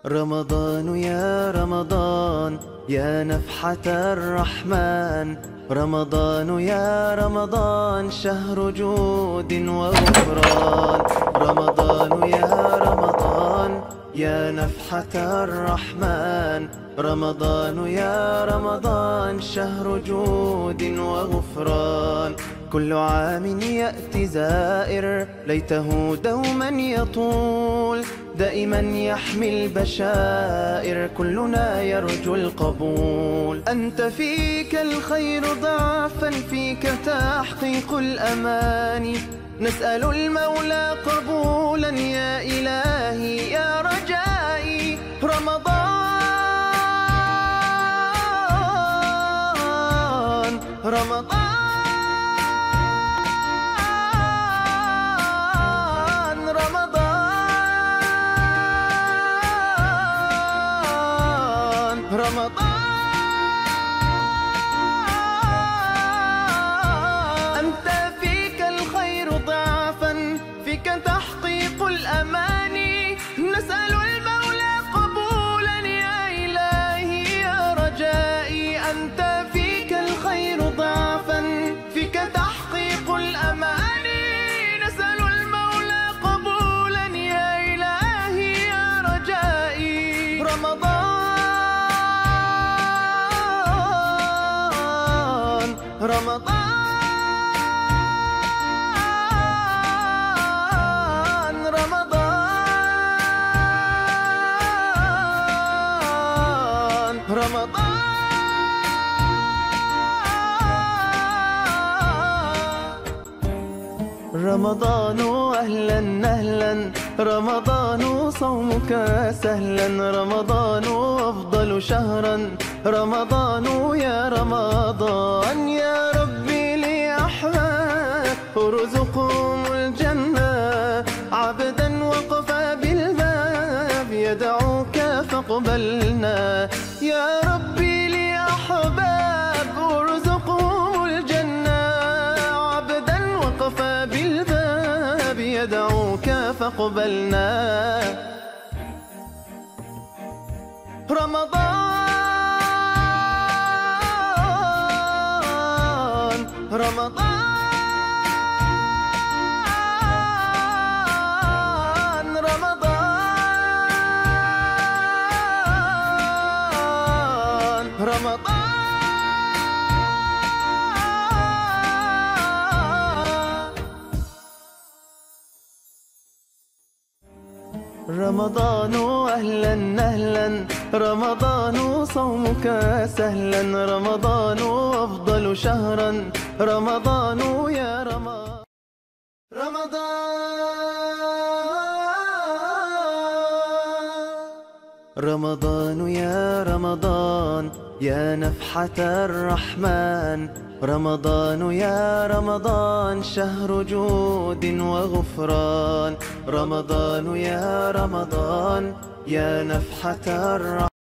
رمضان يا رمضان يا نفحة الرحمن، رمضان يا رمضان شهر جود وغفران، رمضان يا رمضان يا نفحة الرحمن، رمضان يا رمضان شهر جود وغفران. كل عام يأتي زائر ليته دوما يطول، دائما يحمي البشائر كلنا يرجو القبول. أنت فيك الخير ضعفا، فيك تحقيق الأماني، نسأل المولى قبولا يا إلهي يا رجائي. رمضان رمضان أنت فيك الخير ضعفا، فيك تحقيق الأماني، نسأل المولى قبولا يا إلهي يا رجائي. أنت فيك الخير ضعفا، فيك تحقيق الأماني، نسأل المولى قبولا يا إلهي يا رجائي. رمضان رمضان أهلا أهلا، رمضان صومك سهلا، رمضان أفضل شهرا، رمضان يا رمضان. يا ربي لأحباب ارزقهم الجنة، عبدا وقف بالباب يدعوك فاقبلنا. يا ربي لأحباب ارزقهم الجنة، عبدا وقف بالباب يدعوك فاقبلنا. رمضان رمضان رمضان رمضان أهلا أهلا، رمضان صومك سهلا، رمضان أفضل شهرا، رمضان يا رمضان. رمضان يا رمضان يا نفحة الرحمن، رمضان يا رمضان شهر جود وغفران، رمضان يا رمضان يا نفحة الرحمن.